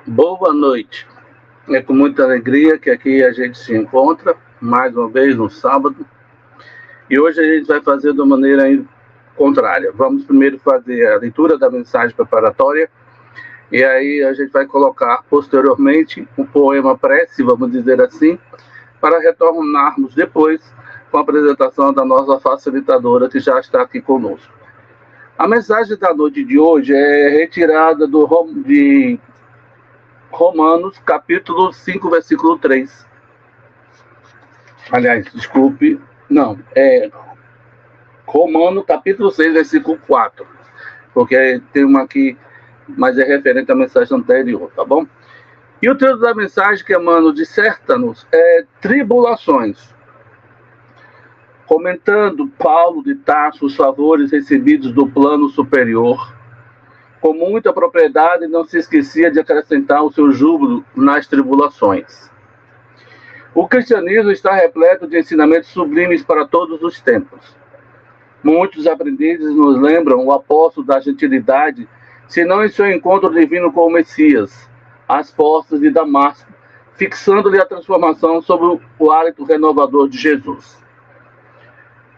Boa noite. É com muita alegria que aqui a gente se encontra, mais uma vez no sábado. E hoje a gente vai fazer de uma maneira contrária. Vamos primeiro fazer a leitura da mensagem preparatória, e aí a gente vai colocar posteriormente um poema prece, vamos dizer assim, para retornarmos depois com a apresentação da nossa facilitadora, que já está aqui conosco. A mensagem da noite de hoje é retirada de Romanos, capítulo 5, versículo 3. Aliás, desculpe, não, é Romanos, capítulo 6, versículo 4, porque tem uma aqui, mas é referente à mensagem anterior, tá bom? E o título da mensagem que Emmanuel disserta-nos é Tribulações. Comentando Paulo de Tarso os favores recebidos do plano superior, com muita propriedade não se esquecia de acrescentar o seu júbilo nas tribulações. O cristianismo está repleto de ensinamentos sublimes para todos os tempos. Muitos aprendizes nos lembram o apóstolo da gentilidade, se não em seu encontro divino com o Messias, às portas de Damasco, fixando-lhe a transformação sob o hálito renovador de Jesus.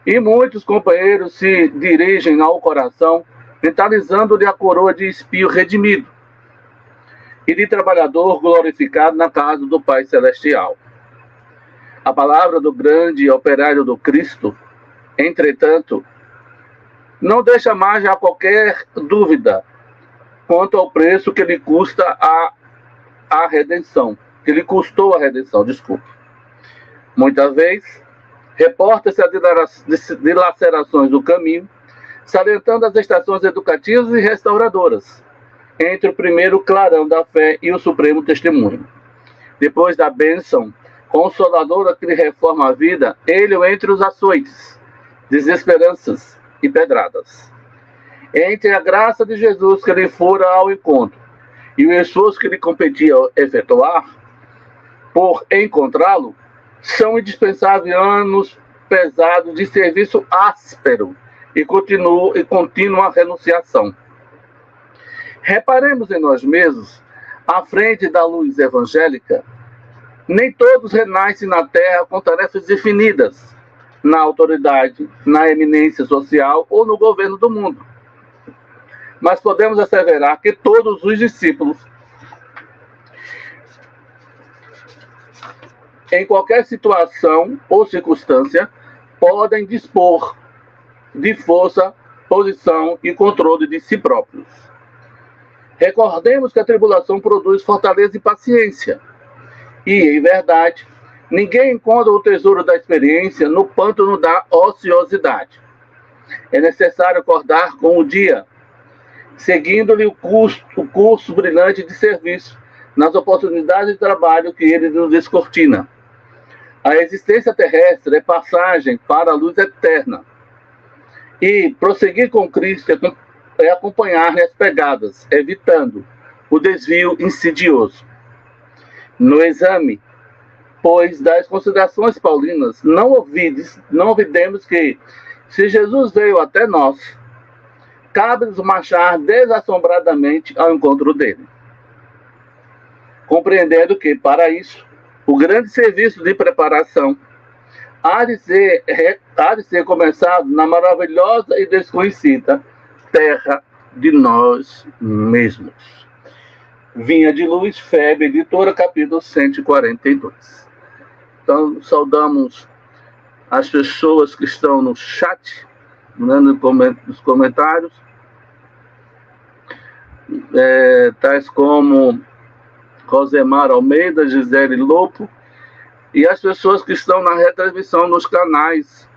E muitos companheiros se dirigem ao coração, mentalizando-lhe a coroa de espio redimido e de trabalhador glorificado na casa do Pai Celestial. A palavra do grande operário do Cristo, entretanto, não deixa margem a qualquer dúvida quanto ao preço que lhe custa a redenção, que lhe custou a redenção, desculpe. Muitas vezes, reporta-se as dilacerações do caminho, salientando as estações educativas e restauradoras, entre o primeiro clarão da fé e o supremo testemunho. Depois da bênção consoladora que lhe reforma a vida, ele entre os açoites, desesperanças e pedradas. Entre a graça de Jesus que lhe fora ao encontro e o esforço que lhe competia efetuar por encontrá-lo, são indispensáveis anos pesados de serviço áspero e contínua renunciação. Reparemos em nós mesmos, à frente da luz evangélica, nem todos renascem na terra com tarefas definidas, na autoridade, na eminência social ou no governo do mundo. Mas podemos asseverar que todos os discípulos, em qualquer situação ou circunstância, podem dispor de força, posição e controle de si próprios. Recordemos que a tribulação produz fortaleza e paciência. E, em verdade, ninguém encontra o tesouro da experiência no pântano da ociosidade. É necessário acordar com o dia, seguindo-lhe o curso brilhante de serviço nas oportunidades de trabalho que ele nos descortina. A existência terrestre é passagem para a luz eterna. E prosseguir com Cristo é acompanhar-lhe as pegadas, evitando o desvio insidioso. No exame, pois, das considerações paulinas, não ouvidemos que, se Jesus veio até nós, cabe-nos marchar desassombradamente ao encontro dele. Compreendendo que, para isso, o grande serviço de preparação há de ser começado na maravilhosa e desconhecida terra de nós mesmos. Vinha de Luz, FEB, editora, capítulo 142. Então, saudamos as pessoas que estão no chat, né, nos comentários, tais como Rosemar Almeida, Gisele Lopo, e as pessoas que estão na retransmissão nos canais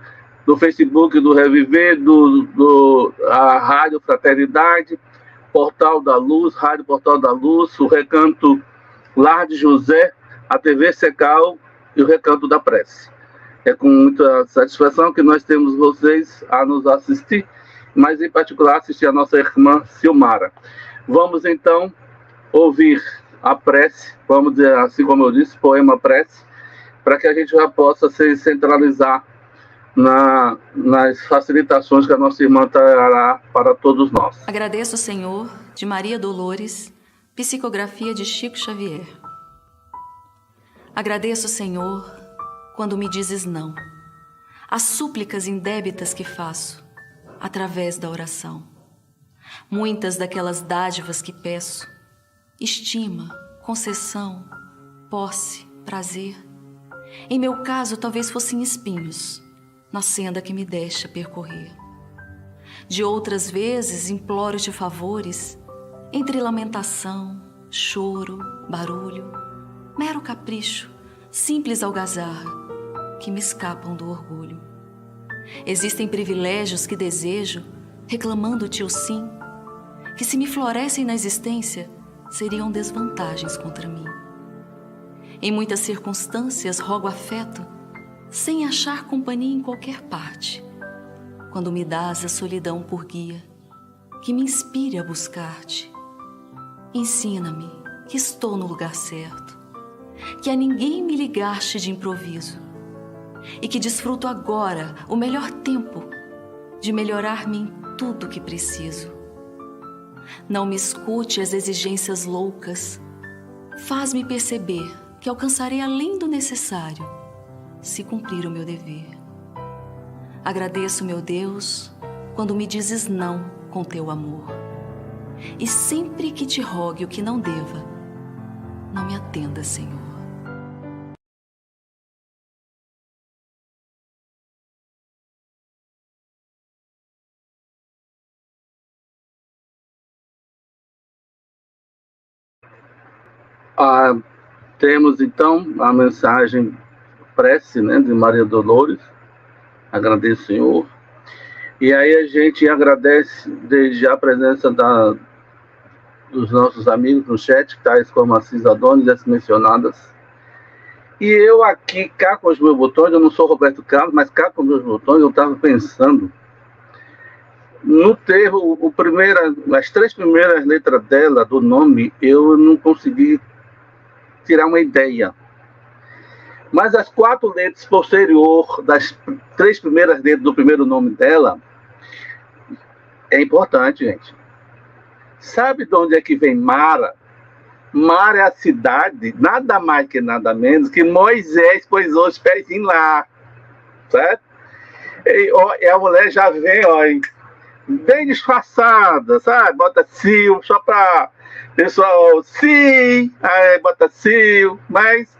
do Facebook do Reviver, a Rádio Fraternidade, Portal da Luz, Rádio Portal da Luz, o Recanto Lar de José, a TV Secal e o Recanto da Prece. É com muita satisfação que nós temos vocês a nos assistir, mas em particular assistir a nossa irmã Silmara. Vamos então ouvir a prece, vamos dizer assim como eu disse, poema prece, para que a gente já possa se centralizar nas facilitações que a nossa irmã trará para todos nós. Agradeço, Senhor, de Maria Dolores, Psicografia de Chico Xavier. Agradeço, Senhor, quando me dizes não, as súplicas indébitas que faço através da oração. Muitas daquelas dádivas que peço, estima, concessão, posse, prazer, em meu caso talvez fossem espinhos na senda que me deixa percorrer. De outras vezes imploro-te favores, entre lamentação, choro, barulho, mero capricho, simples algazarra, que me escapam do orgulho. Existem privilégios que desejo, reclamando-te o sim, que se me florescem na existência, seriam desvantagens contra mim. Em muitas circunstâncias rogo afeto, sem achar companhia em qualquer parte, quando me dás a solidão por guia, que me inspire a buscar-te. Ensina-me que estou no lugar certo, que a ninguém me ligaste de improviso, e que desfruto agora o melhor tempo de melhorar-me em tudo que preciso. Não me escute as exigências loucas, faz-me perceber que alcançarei além do necessário, se cumprir o meu dever. Agradeço, meu Deus, quando me dizes não com teu amor. E sempre que te rogue o que não deva, não me atenda, Senhor. Temos então a mensagem prece, né, de Maria Dolores. Agradeço, Senhor. E aí a gente agradece desde já a presença dos nossos amigos no chat, tais como a Cisadones, as mencionadas. E eu aqui, cá com os meus botões, eu não sou Roberto Carlos, mas cá com os meus botões, eu estava pensando no termo, as 3 primeiras letras dela, do nome, eu não consegui tirar uma ideia. Mas as 4 letras posterior das 3 primeiras letras do primeiro nome dela é importante, gente. Sabe de onde é que vem Mara? Mara é a cidade, nada mais que nada menos, que Moisés pôs os pés lá, certo? E a mulher já vem, ó, bem disfarçada, sabe? Bota Sil, só para pessoal, sim, aí bota Sil, mas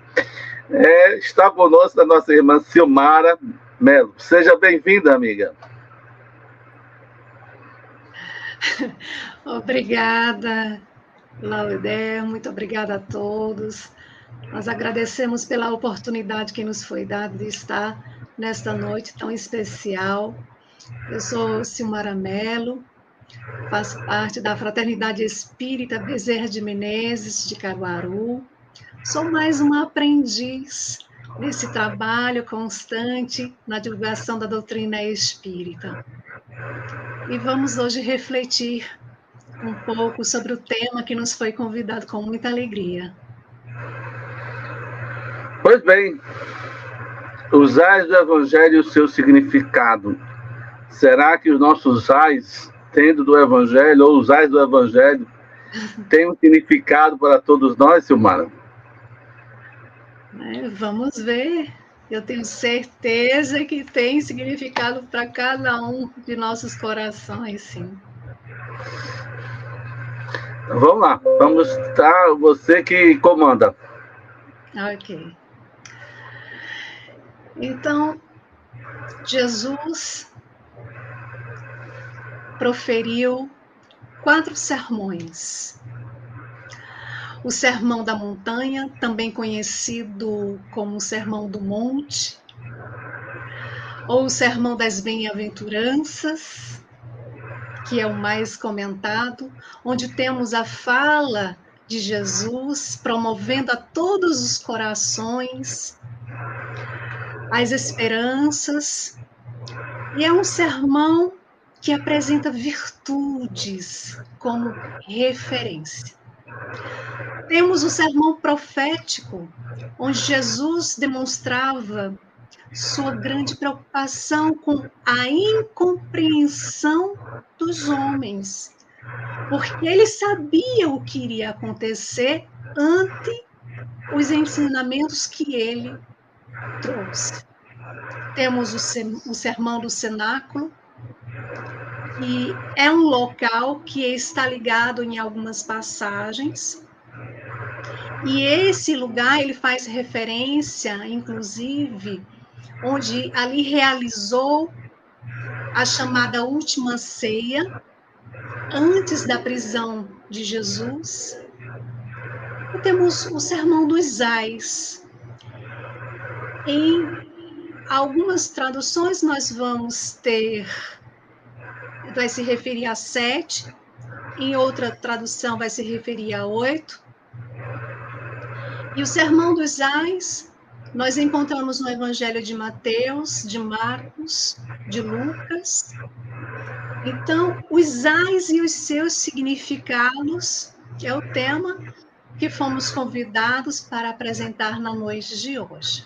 está conosco a nossa irmã Silmara Melo. Seja bem-vinda, amiga. Obrigada, Laudé, muito obrigada a todos. Nós agradecemos pela oportunidade que nos foi dada de estar nesta noite tão especial. Eu sou Silmara Melo, faço parte da Fraternidade Espírita Bezerra de Menezes, de Caruaru. Sou mais uma aprendiz nesse trabalho constante na divulgação da doutrina espírita. E vamos hoje refletir um pouco sobre o tema que nos foi convidado com muita alegria. Pois bem, os ais do Evangelho e o seu significado. Será que os nossos ais, tendo do Evangelho, ou os ais do Evangelho, têm um significado para todos nós, Silmara? Vamos ver. Eu tenho certeza que tem significado para cada um de nossos corações, sim. Vamos lá, vamos estar, você que comanda. Ok. Então, Jesus proferiu 4 sermões. O Sermão da Montanha, também conhecido como o Sermão do Monte, ou o Sermão das Bem-aventuranças, que é o mais comentado, onde temos a fala de Jesus promovendo a todos os corações as esperanças, e é um sermão que apresenta virtudes como referência. Temos o sermão profético, onde Jesus demonstrava sua grande preocupação com a incompreensão dos homens, porque ele sabia o que iria acontecer ante os ensinamentos que ele trouxe. Temos o Sermão do Cenáculo, que é um local que está ligado em algumas passagens, e esse lugar ele faz referência, inclusive, onde ali realizou a chamada última ceia, antes da prisão de Jesus. E temos o Sermão dos Ais. Em algumas traduções nós vamos ter, vai se referir a 7, em outra tradução vai se referir a 8. E o Sermão dos Ais nós encontramos no Evangelho de Mateus, de Marcos, de Lucas. Então, os ais e os seus significados é o tema que fomos convidados para apresentar na noite de hoje.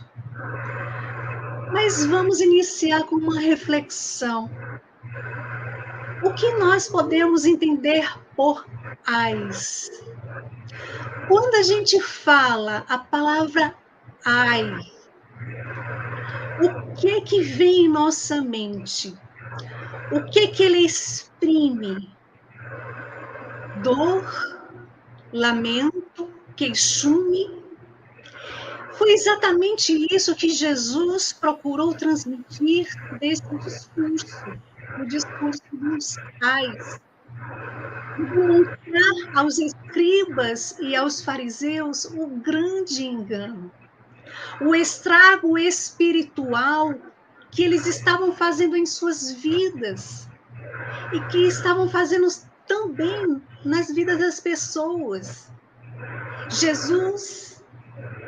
Mas vamos iniciar com uma reflexão. O que nós podemos entender por ais? Quando a gente fala a palavra ai, o que vem em nossa mente? O que ele exprime? Dor, lamento, queixume? Foi exatamente isso que Jesus procurou transmitir desse discurso, o discurso dos ais. Demonstrar aos escribas e aos fariseus o grande engano, o estrago espiritual que eles estavam fazendo em suas vidas e que estavam fazendo também nas vidas das pessoas. Jesus,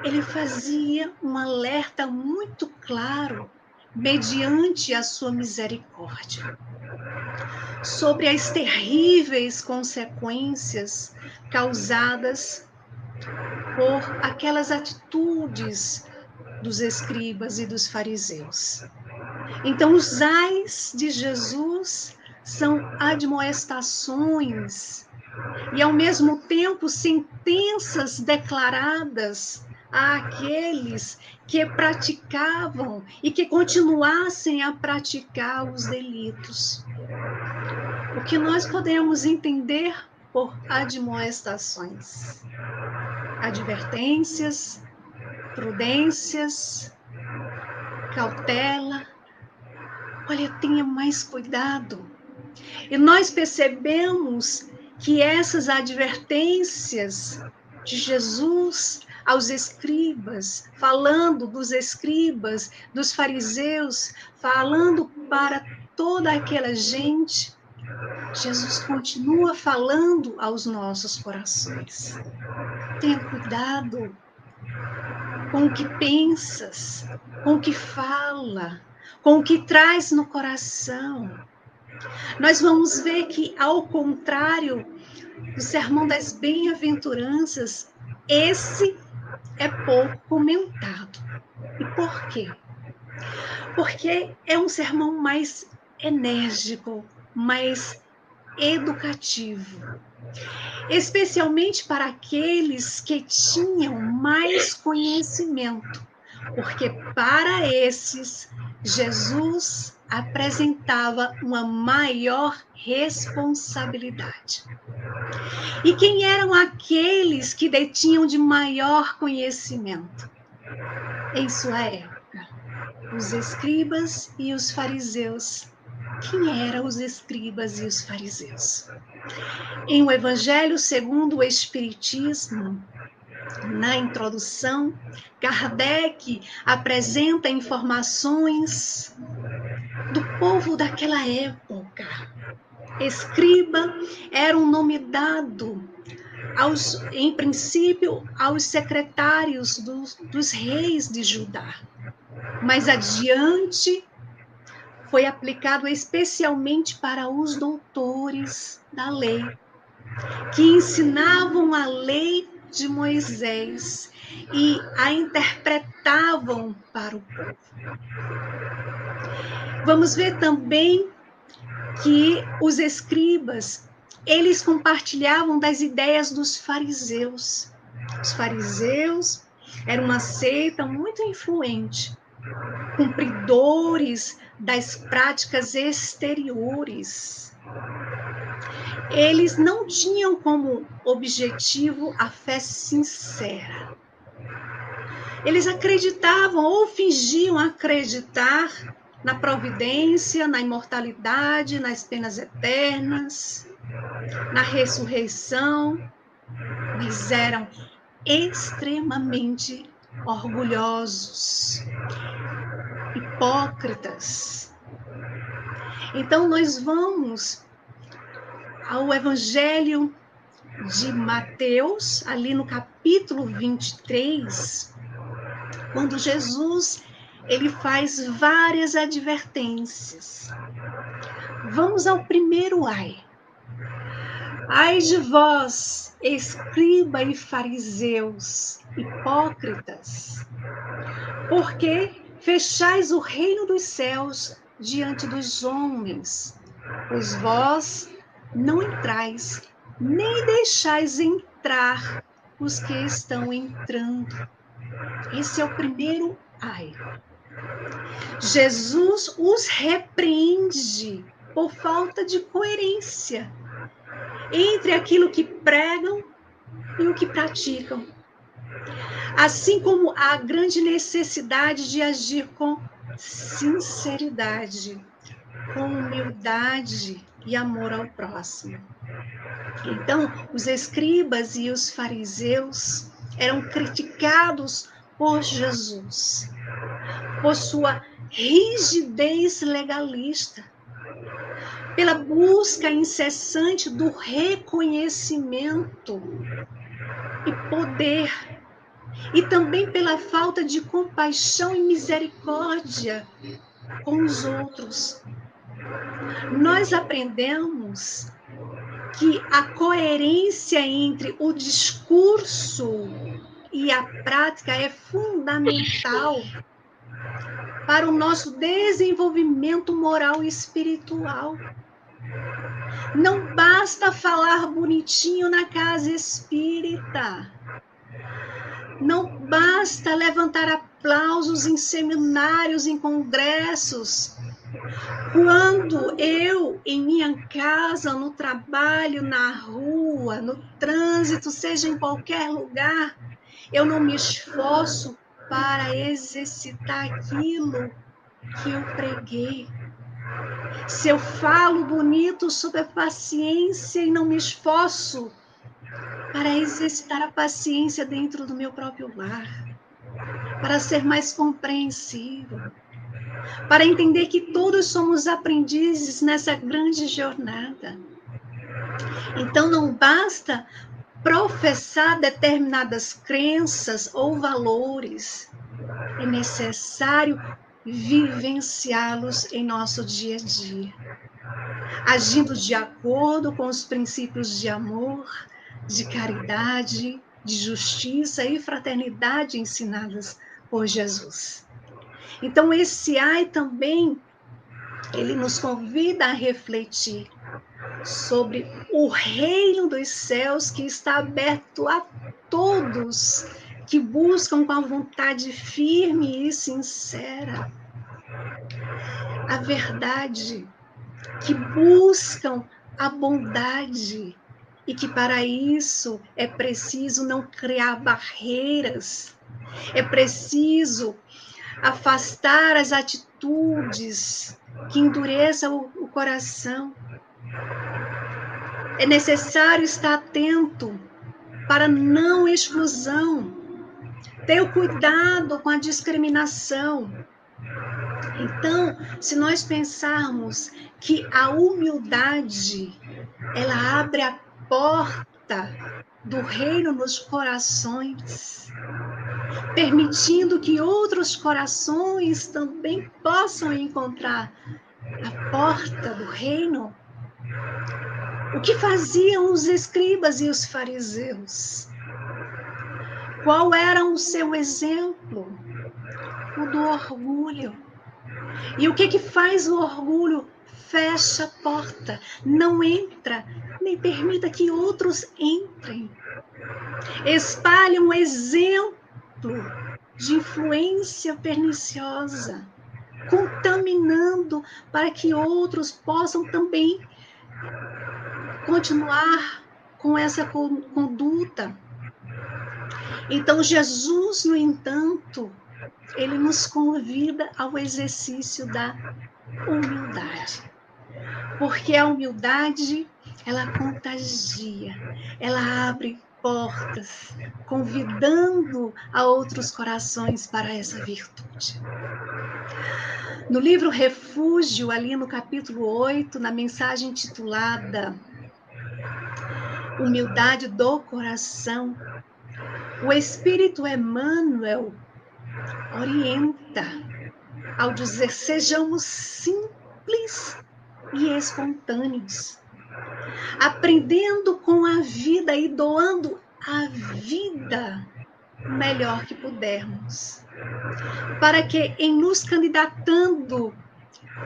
ele fazia um alerta muito claro, mediante a sua misericórdia, sobre as terríveis consequências causadas por aquelas atitudes dos escribas e dos fariseus. Então, os ais de Jesus são admoestações e, ao mesmo tempo, sentenças declaradas àqueles que praticavam e que continuassem a praticar os delitos. O que nós podemos entender por admoestações? Advertências, prudências, cautela. Olha, tenha mais cuidado. E nós percebemos que essas advertências de Jesus aos escribas, falando dos escribas, dos fariseus, falando para toda aquela gente, Jesus continua falando aos nossos corações. Tenha cuidado com o que pensas, com o que fala, com o que traz no coração. Nós vamos ver que, ao contrário do Sermão das Bem-aventuranças, esse é pouco comentado. E por quê? Porque é um sermão mais enérgico, mais educativo, especialmente para aqueles que tinham mais conhecimento, porque para esses, Jesus apresentava uma maior responsabilidade. E quem eram aqueles que detinham de maior conhecimento em sua época? Os escribas e os fariseus. Quem eram os escribas e os fariseus? Em o Evangelho segundo o Espiritismo, na introdução, Kardec apresenta informações do povo daquela época. Escriba era um nome dado, em princípio, aos secretários dos reis de Judá. Mais adiante, foi aplicado especialmente para os doutores da lei, que ensinavam a lei de Moisés e a interpretavam para o povo. Vamos ver também que os escribas eles compartilhavam das ideias dos fariseus. Os fariseus eram uma seita muito influente, cumpridores das práticas exteriores. Eles não tinham como objetivo a fé sincera. Eles acreditavam ou fingiam acreditar na providência, na imortalidade, nas penas eternas, na ressurreição, mas eram extremamente orgulhosos, hipócritas. Então, nós vamos ao Evangelho de Mateus, ali no capítulo 23, quando Jesus ele faz várias advertências. Vamos ao primeiro ai. Ai de vós, escriba e fariseus, hipócritas, porque fechais o reino dos céus diante dos homens, pois vós não entrais, nem deixais entrar os que estão entrando. Esse é o primeiro ai. Jesus os repreende por falta de coerência entre aquilo que pregam e o que praticam. Assim como a grande necessidade de agir com sinceridade, com humildade e amor ao próximo. Então, os escribas e os fariseus eram criticados por Jesus, por sua rigidez legalista, pela busca incessante do reconhecimento e poder, e também pela falta de compaixão e misericórdia com os outros. Nós aprendemos que a coerência entre o discurso e a prática é fundamental para o nosso desenvolvimento moral e espiritual. Não basta falar bonitinho na casa espírita. Não basta levantar aplausos em seminários, em congressos. Quando eu, em minha casa, no trabalho, na rua, no trânsito, seja em qualquer lugar, eu não me esforço para exercitar aquilo que eu preguei. Se eu falo bonito sobre a paciência e não me esforço para exercitar a paciência dentro do meu próprio lar, para ser mais compreensível, para entender que todos somos aprendizes nessa grande jornada. Então, não basta professar determinadas crenças ou valores, é necessário vivenciá-los em nosso dia a dia, agindo de acordo com os princípios de amor, de caridade, de justiça e fraternidade ensinadas por Jesus. Então, esse ai também, ele nos convida a refletir sobre o reino dos céus que está aberto a todos que buscam com a vontade firme e sincera a verdade, que buscam a bondade e que para isso é preciso não criar barreiras, é preciso afastar as atitudes que endureçam o coração. É necessário estar atento para não exclusão, ter o cuidado com a discriminação. Então, se nós pensarmos que a humildade, ela abre a porta do reino nos corações, permitindo que outros corações também possam encontrar a porta do reino. O que faziam os escribas e os fariseus? Qual era o seu exemplo? O do orgulho. E o que faz o orgulho fecha a porta, não entra, nem permita que outros entrem. Espalha um exemplo de influência perniciosa, contaminando para que outros possam também continuar com essa conduta. Então, Jesus, no entanto, ele nos convida ao exercício da humildade. Porque a humildade, ela contagia, ela abre portas, convidando a outros corações para essa virtude. No livro Refúgio, ali no capítulo 8, na mensagem intitulada Humildade do Coração, o Espírito Emmanuel orienta ao dizer: sejamos simples e espontâneos, aprendendo com a vida e doando a vida o melhor que pudermos, para que, em nos candidatando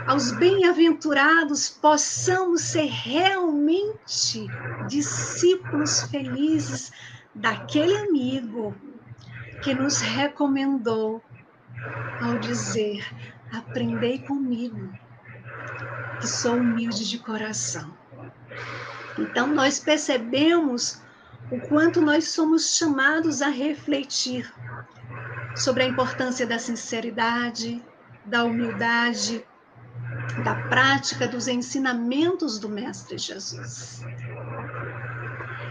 aos bem-aventurados, possamos ser realmente discípulos felizes daquele amigo que nos recomendou ao dizer: aprendei comigo, que sou humilde de coração. Então, nós percebemos o quanto nós somos chamados a refletir sobre a importância da sinceridade, da humildade, da prática dos ensinamentos do Mestre Jesus.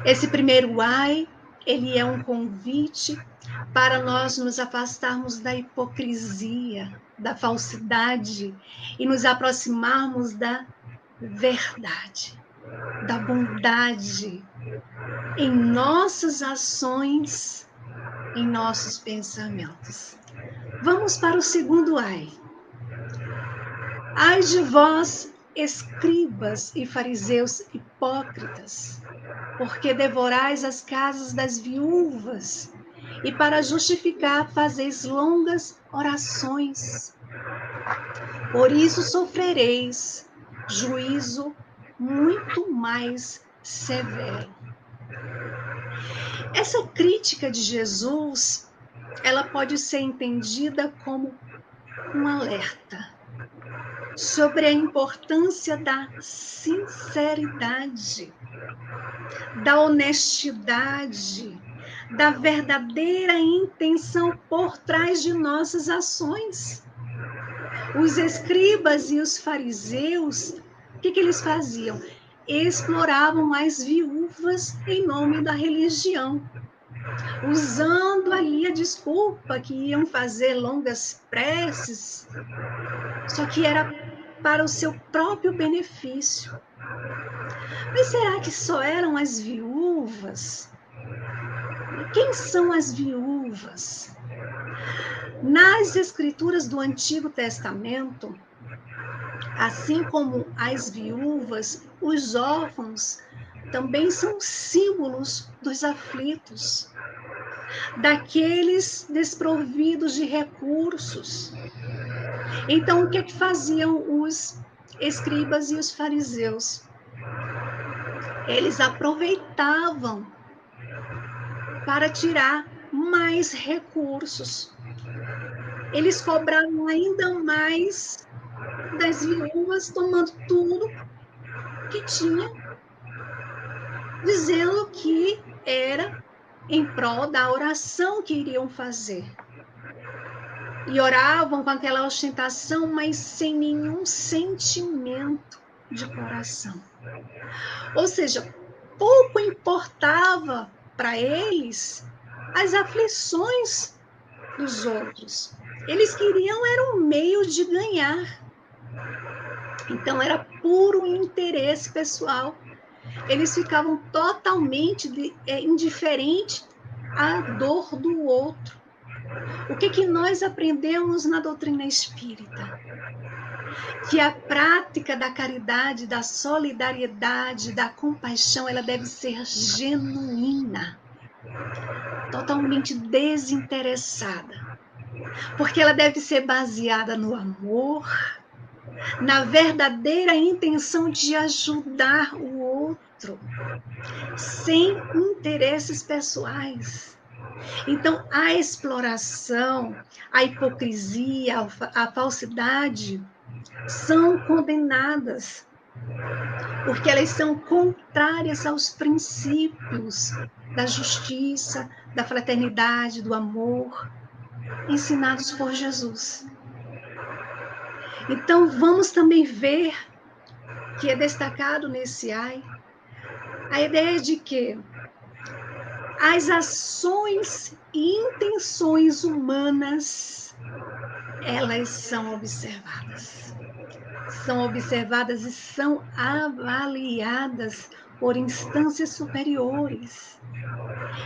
Esse primeiro ai, ele é um convite para nós nos afastarmos da hipocrisia, da falsidade e nos aproximarmos da verdade, da bondade em nossas ações, em nossos pensamentos. Vamos para o segundo ai. Ai de vós, escribas e fariseus hipócritas, porque devorais as casas das viúvas e para justificar fazeis longas orações. Por isso sofrereis juízo muito mais severo. Essa crítica de Jesus, ela pode ser entendida como um alerta sobre a importância da sinceridade, da honestidade, da verdadeira intenção por trás de nossas ações. Os escribas e os fariseus, o que eles faziam? Exploravam as viúvas em nome da religião, usando ali a desculpa que iam fazer longas preces, só que era para o seu próprio benefício. Mas será que só eram as viúvas? Quem são as viúvas? Nas escrituras do Antigo Testamento, assim como as viúvas, os órfãos também são símbolos dos aflitos, daqueles desprovidos de recursos. Então, o que é que faziam os escribas e os fariseus? Eles aproveitavam para tirar mais recursos. Eles cobravam ainda mais das viúvas, tomando tudo que tinha, dizendo que era em prol da oração que iriam fazer. E oravam com aquela ostentação, mas sem nenhum sentimento de coração. Ou seja, pouco importava para eles as aflições dos outros. Eles queriam era um meio de ganhar. Então era puro interesse pessoal. Eles ficavam totalmente indiferentes à dor do outro. O que nós aprendemos na doutrina espírita? Que a prática da caridade, da solidariedade, da compaixão, ela deve ser genuína, totalmente desinteressada, porque ela deve ser baseada no amor, na verdadeira intenção de ajudar o outro, sem interesses pessoais. Então, a exploração, a hipocrisia, a falsidade são condenadas, porque elas são contrárias aos princípios da justiça, da fraternidade, do amor, ensinados por Jesus. Então, vamos também ver que é destacado nesse ai a ideia de que as ações e intenções humanas, elas são observadas. São observadas e são avaliadas por instâncias superiores.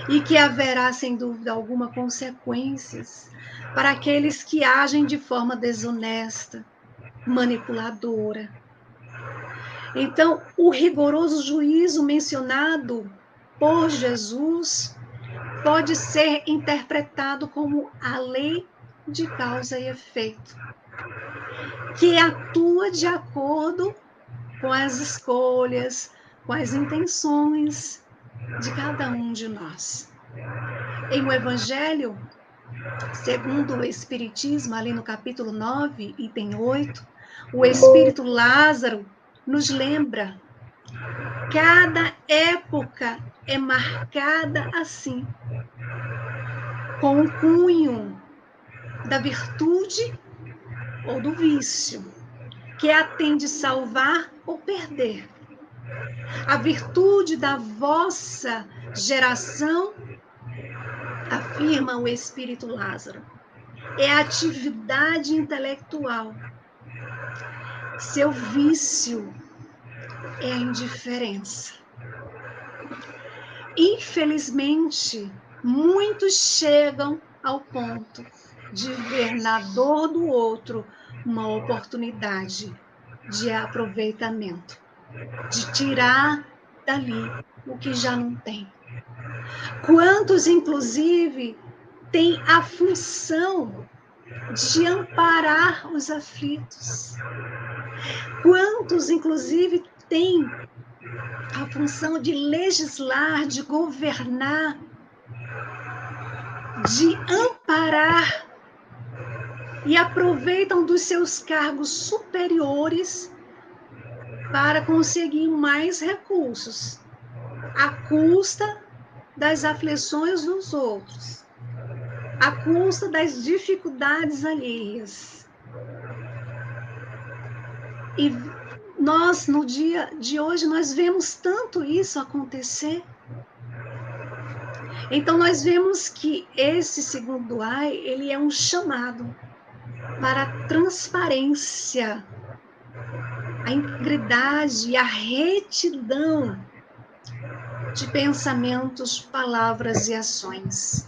E que haverá, sem dúvida alguma, consequências para aqueles que agem de forma desonesta, manipuladora. Então, o rigoroso juízo mencionado por Jesus pode ser interpretado como a lei de causa e efeito, que atua de acordo com as escolhas, com as intenções de cada um de nós. Em o Evangelho, segundo o Espiritismo, ali no capítulo 9, item 8, o Espírito Lázaro nos lembra: cada época é marcada assim, com o cunho da virtude ou do vício, que a tem de salvar ou perder. A virtude da vossa geração, afirma o Espírito Lázaro, é a atividade intelectual. Seu vício é a indiferença. Infelizmente, muitos chegam ao ponto de ver na dor do outro uma oportunidade de aproveitamento, de tirar dali o que já não tem. Quantos, inclusive, têm a função de amparar os aflitos? Quantos, inclusive, têm a função de legislar, de governar, de amparar e aproveitam dos seus cargos superiores para conseguir mais recursos, à custa das aflições dos outros, à custa das dificuldades alheias. E nós, no dia de hoje, nós vemos tanto isso acontecer. Então, nós vemos que esse segundo ai, ele é um chamado para a transparência, a integridade e a retidão de pensamentos, palavras e ações.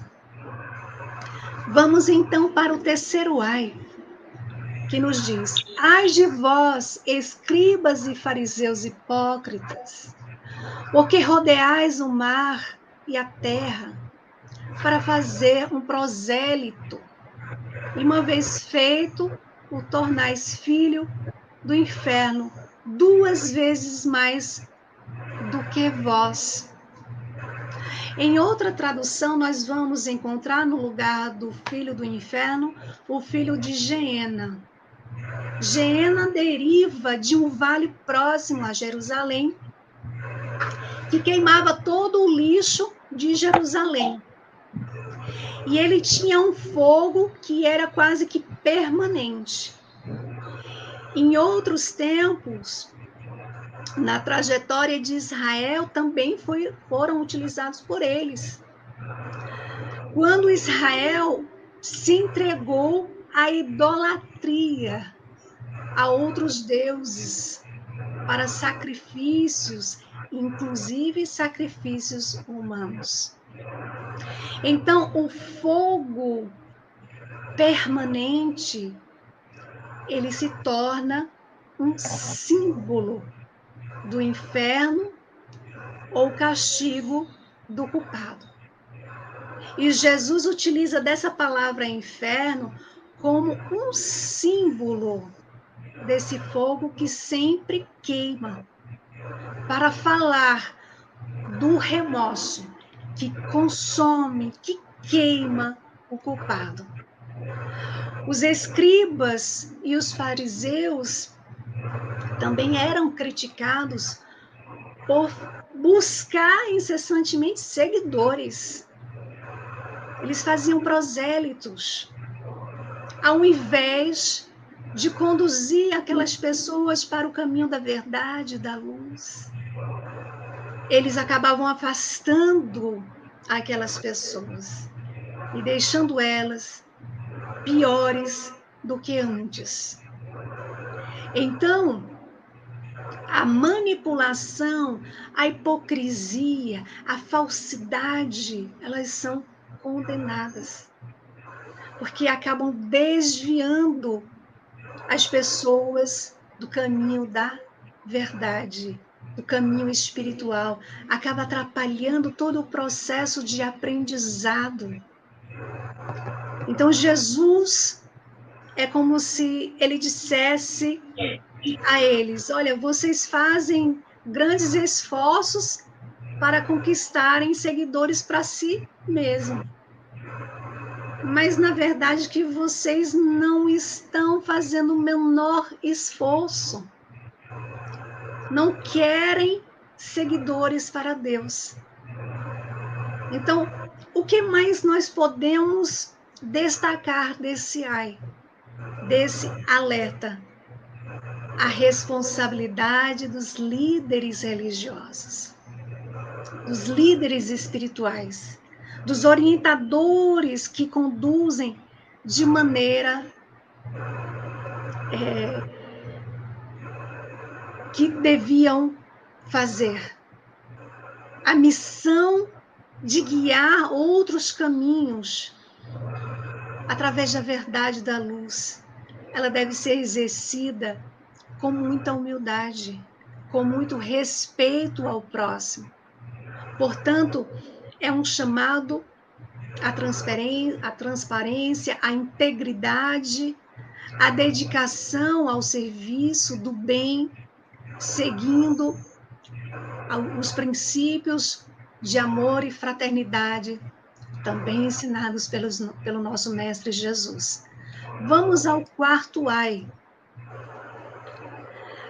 Vamos então para o terceiro ai, que nos diz: ai de vós, escribas e fariseus hipócritas, porque rodeais o mar e a terra para fazer um prosélito, e uma vez feito, o tornais filho do inferno 2 vezes mais do que vós. Em outra tradução, nós vamos encontrar no lugar do filho do inferno, o filho de Geena. Geena deriva de um vale próximo a Jerusalém, que queimava todo o lixo de Jerusalém. E ele tinha um fogo que era quase que permanente. Em outros tempos, na trajetória de Israel, também foram utilizados por eles. Quando Israel se entregou à idolatria, a outros deuses, para sacrifícios, inclusive sacrifícios humanos. Então, o fogo permanente, ele se torna um símbolo do inferno ou castigo do culpado. E Jesus utiliza dessa palavra inferno como um símbolo desse fogo que sempre queima, para falar do remorso que consome, que queima o culpado. Os escribas e os fariseus também eram criticados por buscar incessantemente seguidores. Eles faziam prosélitos, ao invés de conduzir aquelas pessoas para o caminho da verdade, da luz. Eles acabavam afastando aquelas pessoas e deixando elas piores do que antes. Então, a manipulação, a hipocrisia, a falsidade, elas são condenadas, porque acabam desviando as pessoas do caminho da verdade, do caminho espiritual, acaba atrapalhando todo o processo de aprendizado. Então, Jesus é como se ele dissesse a eles: olha, vocês fazem grandes esforços para conquistarem seguidores para si mesmo. Mas, na verdade, que vocês não estão fazendo o menor esforço. Não querem seguidores para Deus. Então, o que mais nós podemos destacar desse alerta? A responsabilidade dos líderes religiosos, dos líderes espirituais, dos orientadores que conduzem de maneira que deviam fazer. A missão de guiar outros caminhos através da verdade da luz, ela deve ser exercida com muita humildade, com muito respeito ao próximo. Portanto, é um chamado à transparência, à integridade, à dedicação ao serviço do bem, seguindo os princípios de amor e fraternidade, também ensinados pelo nosso Mestre Jesus. Vamos ao quarto ai.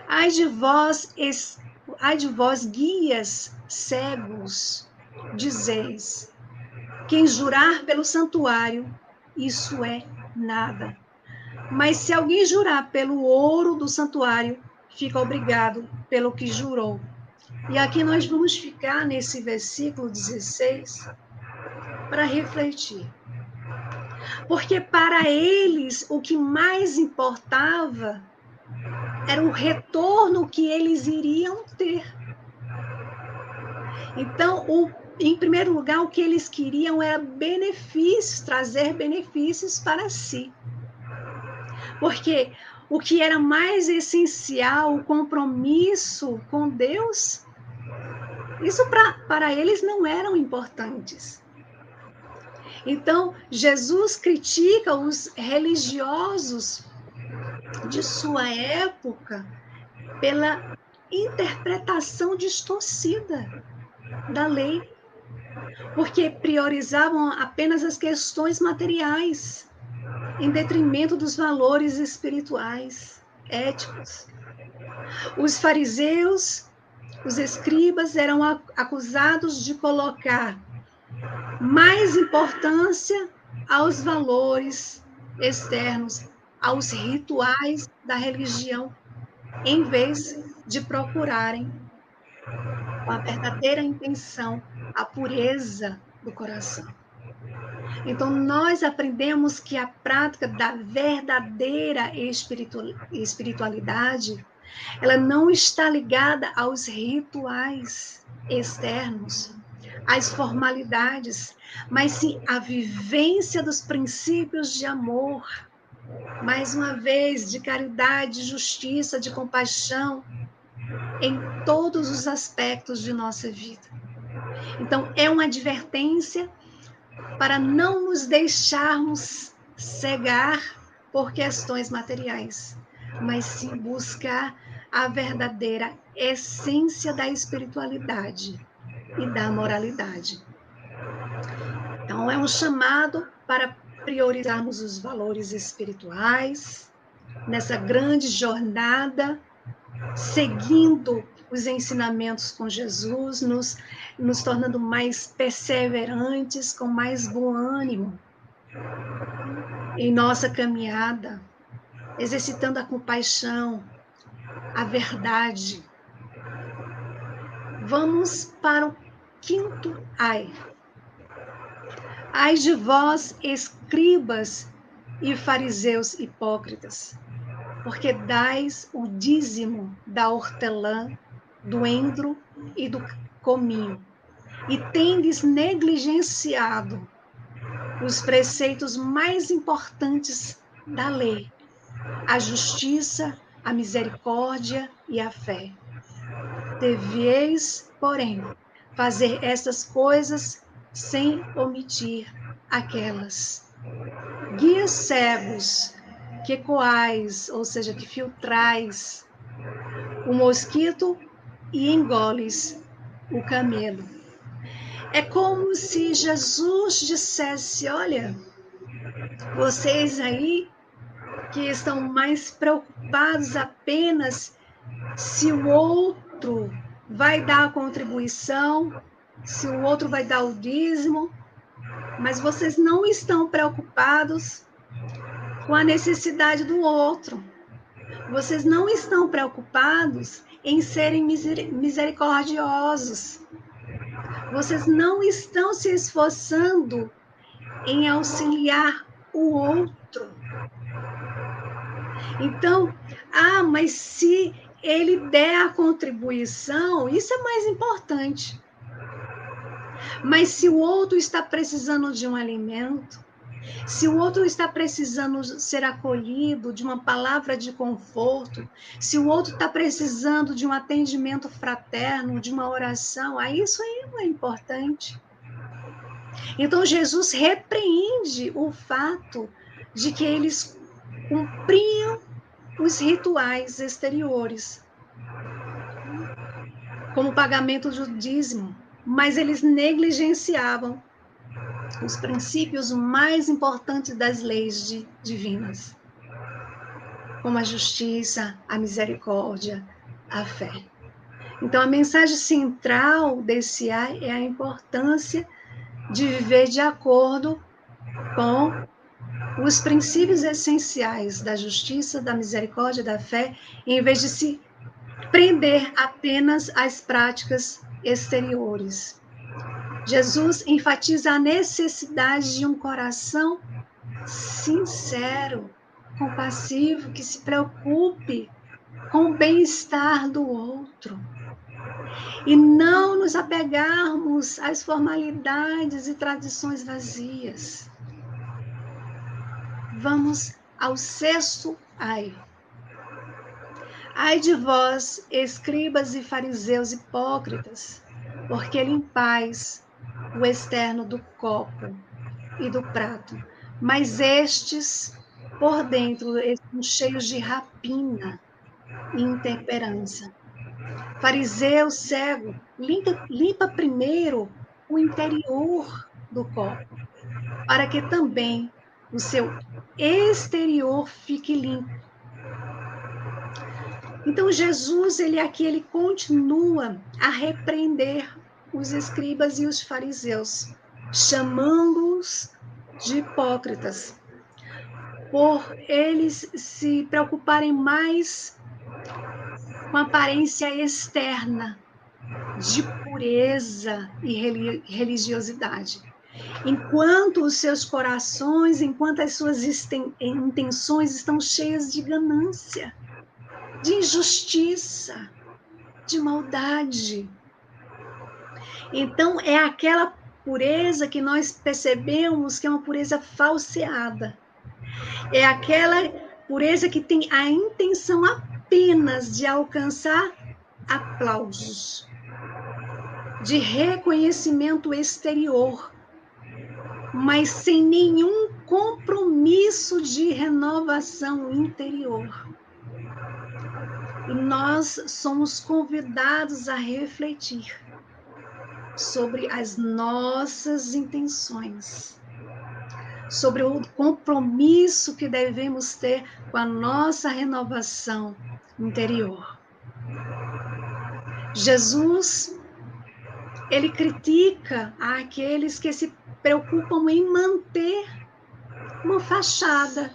Ai de vós, guias cegos, dizeis: quem jurar pelo santuário, isso é nada. Mas se alguém jurar pelo ouro do santuário, fica obrigado pelo que jurou. E aqui nós vamos ficar nesse versículo 16 para refletir. Porque para eles o que mais importava era o retorno que eles iriam ter. Então, em primeiro lugar, o que eles queriam era benefícios, trazer benefícios para si. Porque o que era mais essencial, o compromisso com Deus, isso para eles não eram importantes. Então, Jesus critica os religiosos de sua época pela interpretação distorcida da lei, porque priorizavam apenas as questões materiais, em detrimento dos valores espirituais, éticos. Os fariseus, os escribas eram acusados de colocar mais importância aos valores externos, aos rituais da religião, em vez de procurarem com a verdadeira intenção a pureza do coração. Então, nós aprendemos que a prática da verdadeira espiritualidade, ela não está ligada aos rituais externos, às formalidades, mas sim à vivência dos princípios de amor, mais uma vez, de caridade, de justiça, de compaixão, em todos os aspectos de nossa vida. Então, é uma advertência para não nos deixarmos cegar por questões materiais, mas sim buscar a verdadeira essência da espiritualidade e da moralidade. Então, é um chamado para priorizarmos os valores espirituais nessa grande jornada, seguindo os ensinamentos com Jesus, nos tornando mais perseverantes, com mais bom ânimo em nossa caminhada, exercitando a compaixão, a verdade. Vamos para o quinto ai. Ai de vós, escribas e fariseus hipócritas, porque dais o dízimo da hortelã, do endro e do cominho, e tendes negligenciado os preceitos mais importantes da lei, a justiça, a misericórdia e a fé. Devieis, porém, fazer estas coisas sem omitir aquelas. Guias cegos, que coais, ou seja, que filtrais o mosquito e engoles o camelo. É como se Jesus dissesse: olha, vocês aí que estão mais preocupados apenas se o outro vai dar a contribuição, se o outro vai dar o dízimo, mas vocês não estão preocupados com a necessidade do outro. Vocês não estão preocupados em serem misericordiosos. Vocês não estão se esforçando em auxiliar o outro. Então, mas se ele der a contribuição, isso é mais importante. Mas se o outro está precisando de um alimento, se o outro está precisando ser acolhido, de uma palavra de conforto, se o outro está precisando de um atendimento fraterno, de uma oração, isso aí não é importante. Então, Jesus repreende o fato de que eles cumpriam os rituais exteriores, como pagamento do dízimo, mas eles negligenciavam os princípios mais importantes das leis divinas, como a justiça, a misericórdia, a fé. Então, a mensagem central desse ai é a importância de viver de acordo com os princípios essenciais da justiça, da misericórdia, da fé, em vez de se prender apenas às práticas exteriores. Jesus enfatiza a necessidade de um coração sincero, compassivo, que se preocupe com o bem-estar do outro. E não nos apegarmos às formalidades e tradições vazias. Vamos ao sexto ai. Ai de vós, escribas e fariseus hipócritas, porque limpais o externo do copo e do prato, mas estes, por dentro, estão cheios de rapina e intemperança. Fariseu cego, limpa primeiro o interior do copo, para que também o seu exterior fique limpo. Então, Jesus, ele continua a repreender os escribas e os fariseus, chamando-os de hipócritas, por eles se preocuparem mais com a aparência externa de pureza e religiosidade, enquanto os seus corações, enquanto as suas intenções estão cheias de ganância, de injustiça, de maldade. Então, é aquela pureza que nós percebemos que é uma pureza falseada. É aquela pureza que tem a intenção apenas de alcançar aplausos, de reconhecimento exterior, mas sem nenhum compromisso de renovação interior. E nós somos convidados a refletir sobre as nossas intenções, sobre o compromisso que devemos ter com a nossa renovação interior. Jesus, ele critica aqueles que se preocupam em manter uma fachada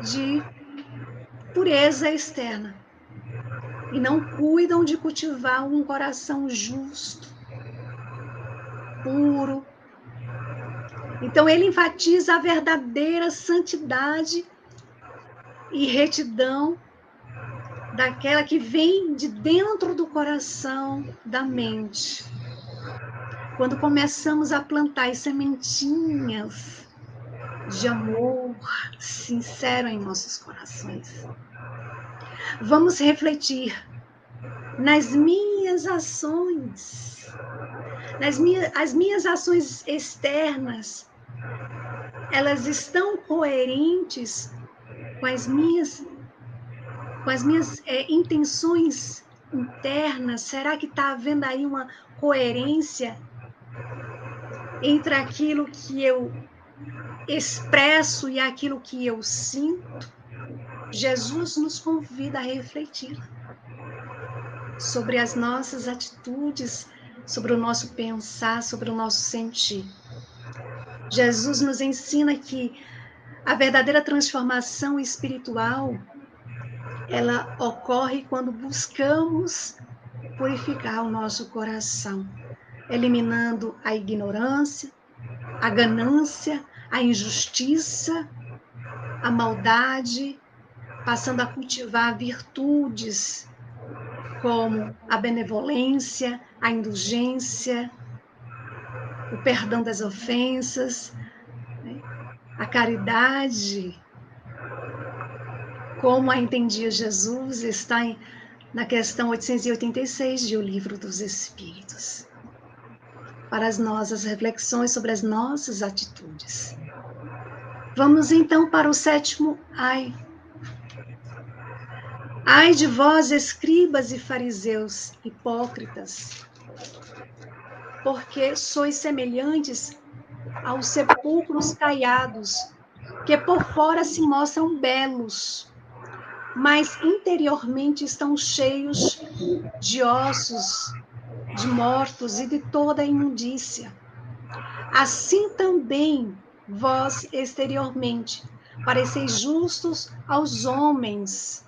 de pureza externa e não cuidam de cultivar um coração justo, puro. Então, ele enfatiza a verdadeira santidade e retidão daquela que vem de dentro do coração, da mente. Quando começamos a plantar as sementinhas de amor sincero em nossos corações, vamos refletir nas minhas ações, as minhas ações externas, elas estão coerentes com as minhas intenções internas? Será que está havendo aí uma coerência entre aquilo que eu expresso e aquilo que eu sinto? Jesus nos convida a refletir sobre as nossas atitudes, sobre o nosso pensar, sobre o nosso sentir. Jesus nos ensina que a verdadeira transformação espiritual, ela ocorre quando buscamos purificar o nosso coração, eliminando a ignorância, a ganância, a injustiça, a maldade, passando a cultivar virtudes como a benevolência, a indulgência, o perdão das ofensas, a caridade, como a entendia Jesus, está na questão 886 de O Livro dos Espíritos, para as nossas reflexões sobre as nossas atitudes. Vamos então para o 7º ai. Ai de vós, escribas e fariseus, hipócritas, porque sois semelhantes aos sepulcros caiados, que por fora se mostram belos, mas interiormente estão cheios de ossos, de mortos e de toda a imundícia. Assim também vós exteriormente pareceis justos aos homens,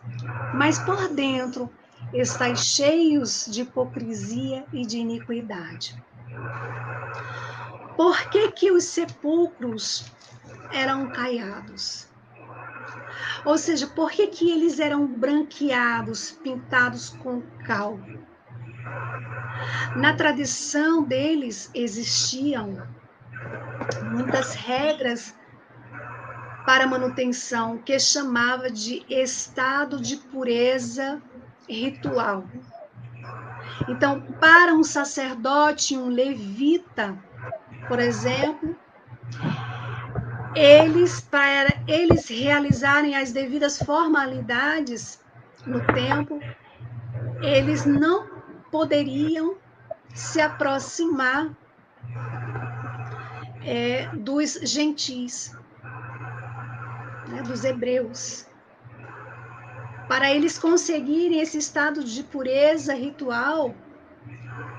mas por dentro estáis cheios de hipocrisia e de iniquidade. Por que os sepulcros eram caiados? Ou seja, por que eles eram branqueados, pintados com cal? Na tradição deles existiam muitas regras para manutenção, que chamava de estado de pureza ritual. Então, para um sacerdote, um levita, por exemplo, para eles realizarem as devidas formalidades no templo, eles não poderiam se aproximar dos gentis, né, dos hebreus. Para eles conseguirem esse estado de pureza ritual,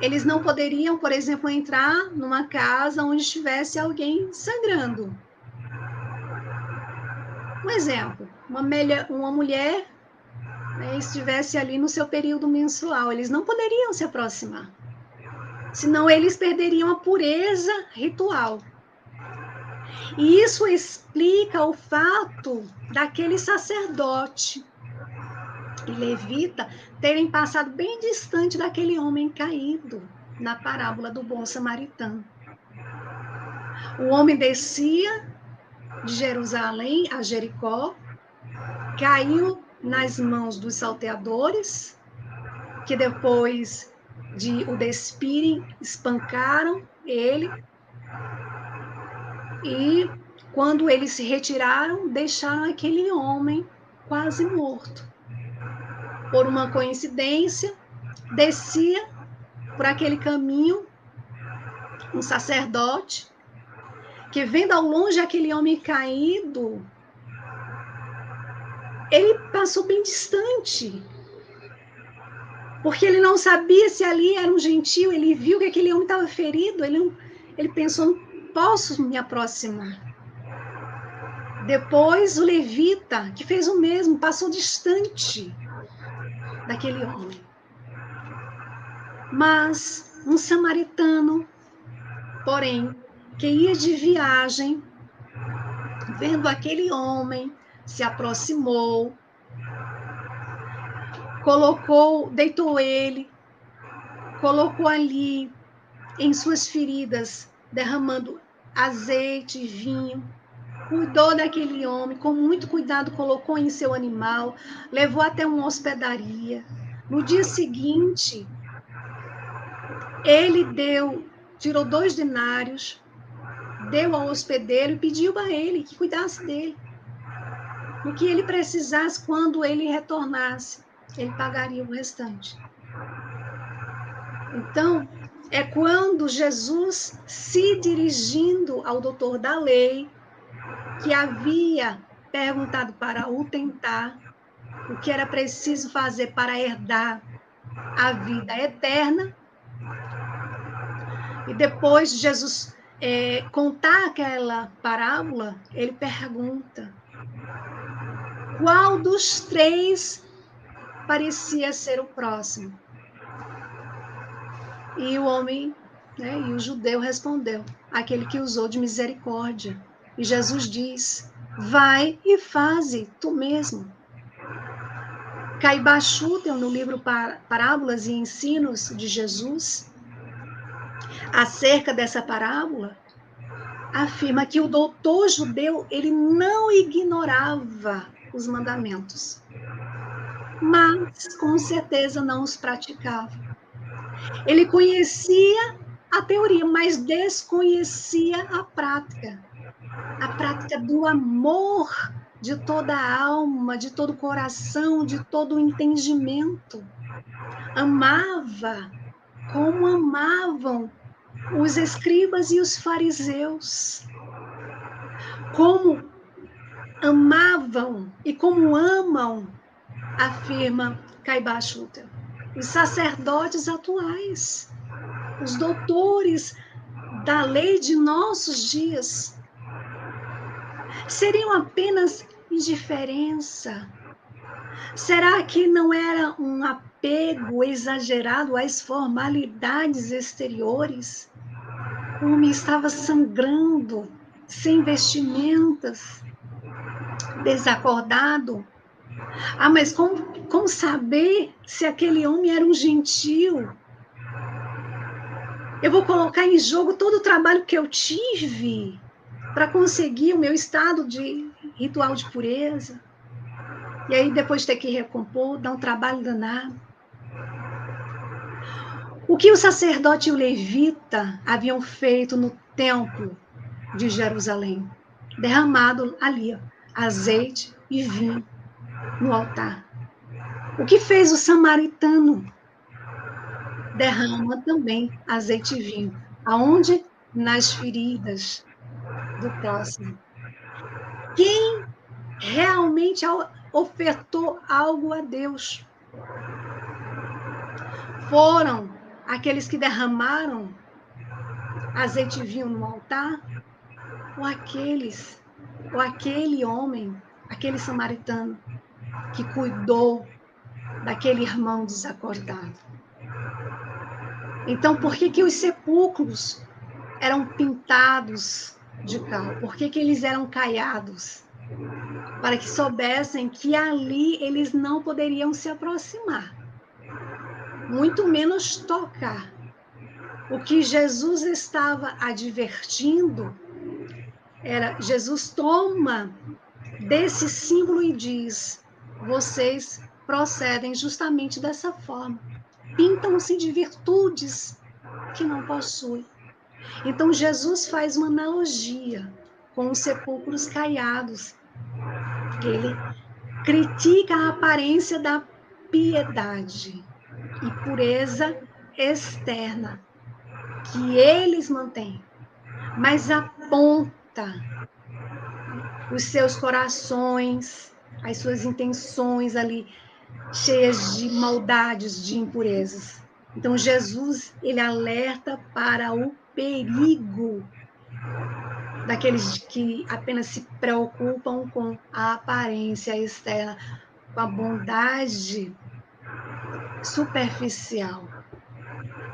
eles não poderiam, por exemplo, entrar numa casa onde estivesse alguém sangrando. Um exemplo, uma mulher, né, estivesse ali no seu período menstrual, eles não poderiam se aproximar, senão eles perderiam a pureza ritual. E isso explica o fato daquele sacerdote e levita terem passado bem distante daquele homem caído na parábola do bom samaritano. O homem descia de Jerusalém a Jericó, caiu nas mãos dos salteadores, que depois de o despirem, espancaram ele, e quando eles se retiraram, deixaram aquele homem quase morto. Por uma coincidência, descia por aquele caminho um sacerdote que, vendo ao longe aquele homem caído, ele passou bem distante, porque ele não sabia se ali era um gentio. Ele viu que aquele homem estava ferido, ele pensou, não posso me aproximar. Depois o levita, que fez o mesmo, passou distante daquele homem. Mas um samaritano, porém, que ia de viagem, vendo aquele homem, se aproximou, deitou ele, colocou ali em suas feridas, derramando azeite e vinho, cuidou daquele homem, com muito cuidado colocou em seu animal, levou até uma hospedaria. No dia seguinte, ele tirou 2 denários, deu ao hospedeiro e pediu a ele que cuidasse dele. O que ele precisasse, quando ele retornasse, ele pagaria o restante. Então, é quando Jesus, se dirigindo ao doutor da lei, que havia perguntado para o tentar o que era preciso fazer para herdar a vida eterna, e depois de Jesus contar aquela parábola, ele pergunta qual dos 3 parecia ser o próximo. E o homem, e o judeu respondeu, aquele que usou de misericórdia. E Jesus diz, vai e faze tu mesmo. Caiba Schutel, no livro Parábolas e Ensinos de Jesus, acerca dessa parábola, afirma que o doutor judeu, ele não ignorava os mandamentos, mas com certeza não os praticava. Ele conhecia a teoria, mas desconhecia a prática do amor de toda a alma, de todo o coração, de todo o entendimento. Amava como amavam os escribas e os fariseus, como amavam e como amam, afirma Caiba Schutel, os sacerdotes atuais, os doutores da lei de nossos dias. Seriam apenas indiferença? Será que não era um apego exagerado às formalidades exteriores? O homem estava sangrando, sem vestimentas, desacordado. Mas como saber se aquele homem era um gentio? Eu vou colocar em jogo todo o trabalho que eu tive para conseguir o meu estado de ritual de pureza. E aí depois ter que recompor, dá um trabalho danado. O que o sacerdote e o levita haviam feito no templo de Jerusalém? Derramado ali, azeite e vinho no altar. O que fez o samaritano? Derrama também azeite e vinho. Aonde? Nas feridas do próximo. Quem realmente ofertou algo a Deus? Foram aqueles que derramaram azeite e vinho no altar? Ou aquele homem, aquele samaritano que cuidou daquele irmão desacordado? Então, por que os sepulcros eram pintados de cal? Por que eles eram caiados? Para que soubessem que ali eles não poderiam se aproximar, muito menos tocar. O que Jesus estava advertindo era, Jesus toma desse símbolo e diz, vocês procedem justamente dessa forma. Pintam-se de virtudes que não possuem. Então, Jesus faz uma analogia com os sepulcros caiados. Ele critica a aparência da piedade e pureza externa que eles mantêm, mas aponta os seus corações, as suas intenções ali cheias de maldades, de impurezas. Então Jesus, ele alerta para o perigo daqueles que apenas se preocupam com a aparência externa, com a bondade superficial.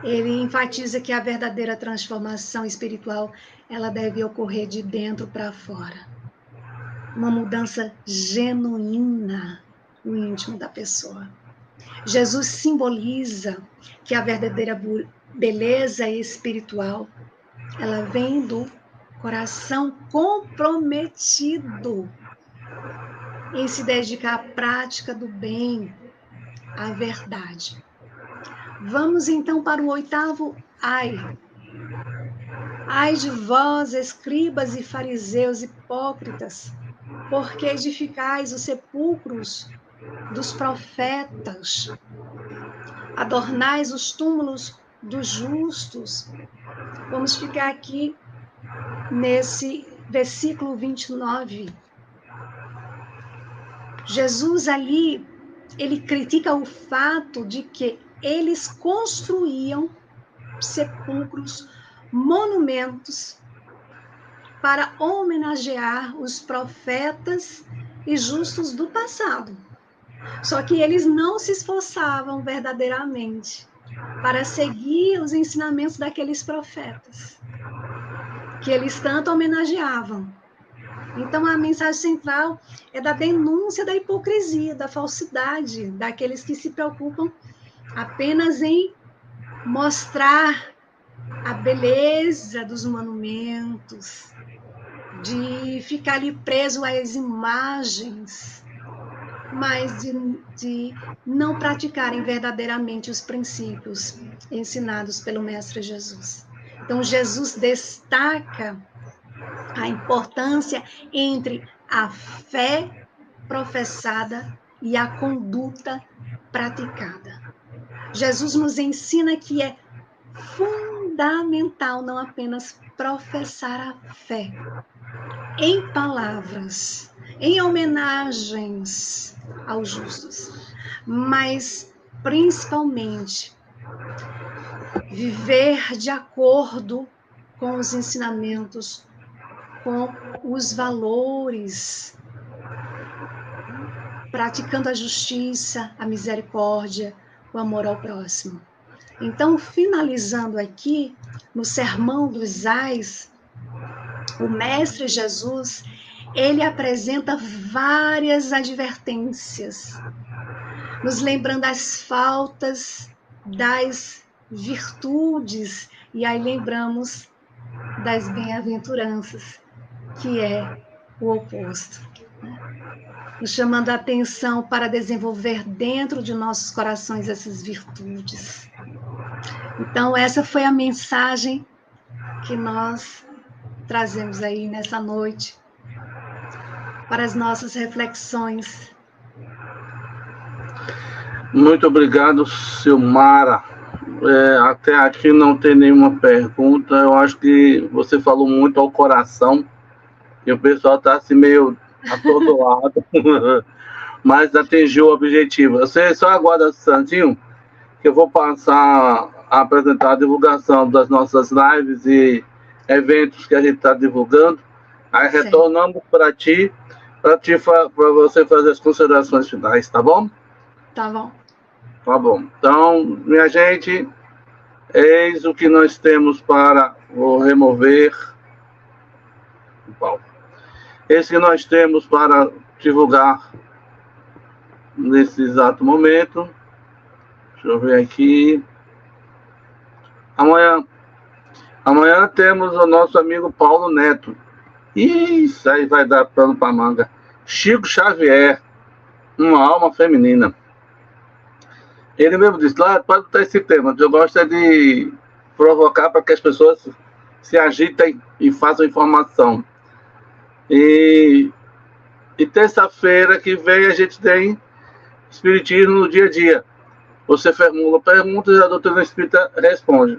Ele enfatiza que a verdadeira transformação espiritual, ela deve ocorrer de dentro para fora. Uma mudança genuína no íntimo da pessoa. Jesus simboliza que a verdadeira beleza espiritual, ela vem do coração comprometido em se dedicar à prática do bem, à verdade. Vamos então para o 8º ai. Ai de vós, escribas e fariseus hipócritas, porque edificais os sepulcros dos profetas, adornais os túmulos dos justos. Vamos ficar aqui nesse versículo 29. Jesus ali, ele critica o fato de que eles construíam sepulcros, monumentos, para homenagear os profetas e justos do passado. Só que eles não se esforçavam verdadeiramente para seguir os ensinamentos daqueles profetas, que eles tanto homenageavam. Então, a mensagem central é da denúncia da hipocrisia, da falsidade, daqueles que se preocupam apenas em mostrar a beleza dos monumentos, de ficar ali preso às imagens, mas de não praticarem verdadeiramente os princípios ensinados pelo Mestre Jesus. Então, Jesus destaca a importância entre a fé professada e a conduta praticada. Jesus nos ensina que é fundamental não apenas professar a fé em palavras, em homenagens aos justos, mas principalmente viver de acordo com os ensinamentos, com os valores, praticando a justiça, a misericórdia, o amor ao próximo. Então, finalizando aqui, no Sermão dos Ais, o Mestre Jesus, ele apresenta várias advertências, nos lembrando as faltas das virtudes, e aí lembramos das bem-aventuranças, que é o oposto, nos chamando a atenção para desenvolver dentro de nossos corações essas virtudes. Então, essa foi a mensagem que nós trazemos aí nessa noite para as nossas reflexões. Muito obrigado, Silmara. Até aqui não tem nenhuma pergunta. Eu acho que você falou muito ao coração e o pessoal está assim meio atordoado, mas atingiu o objetivo. Você só aguarda, Santinho, que eu vou passar a apresentar a divulgação das nossas lives e eventos que a gente está divulgando. Aí retornamos para ti, para você fazer as considerações finais, tá bom? Tá bom. Tá bom. Então, minha gente, eis o que nós temos para remover o pau. Esse que nós temos para divulgar nesse exato momento. Deixa eu ver aqui. Amanhã temos o nosso amigo Paulo Neto. Isso aí vai dar pano para manga. Chico Xavier, uma alma feminina. Ele mesmo disse, lá pode botar esse tema, eu gosto de provocar para que as pessoas se agitem e façam informação. E E terça-feira que vem a gente tem Espiritismo no dia a dia. Você formula perguntas e a doutrina espírita responde.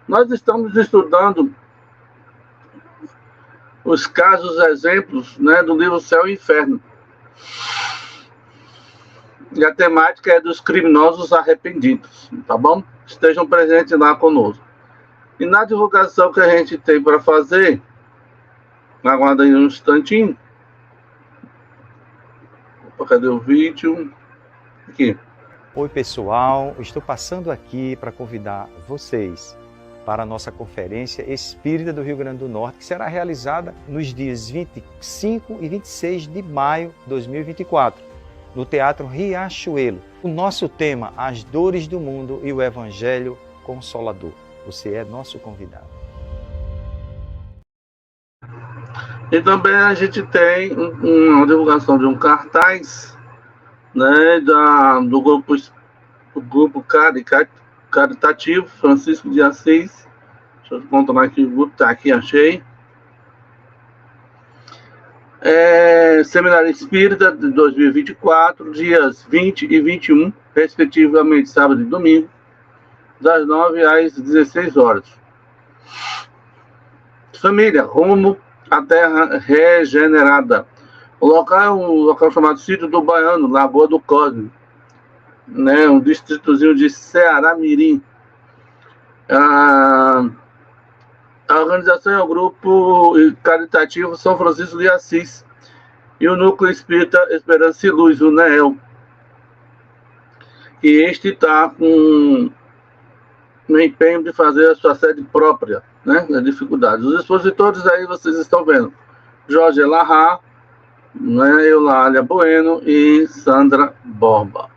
Nós estamos estudando os casos, exemplos, né, do livro Céu e Inferno. E a temática é dos criminosos arrependidos, tá bom? Estejam presentes lá conosco. E na divulgação que a gente tem para fazer, aguarda aí um instantinho. Opa, cadê o vídeo? Aqui. Oi pessoal, estou passando aqui para convidar vocês para a nossa Conferência Espírita do Rio Grande do Norte, que será realizada nos dias 25 e 26 de maio de 2024, no Teatro Riachuelo. O nosso tema, As Dores do Mundo e o Evangelho Consolador. Você é nosso convidado. E também a gente tem uma divulgação de um cartaz, né, do grupo caritativo Francisco de Assis. Deixa eu contar aqui o grupo, tá aqui, achei. Seminário Espírita de 2024, dias 20 e 21, respectivamente sábado e domingo, das 9 às 16 horas. Família, rumo à Terra Regenerada. O local é um local chamado Sítio do Baiano, Lagoa do Cosme, né, um distritozinho de Ceará Mirim. A organização é o Grupo Caritativo São Francisco de Assis e o Núcleo Espírita Esperança e Luz, o NEEL. E este está com no empenho de fazer a sua sede própria, né, as dificuldades. Os expositores aí vocês estão vendo: Jorge Elahá, né, Eulália Bueno e Sandra Borba.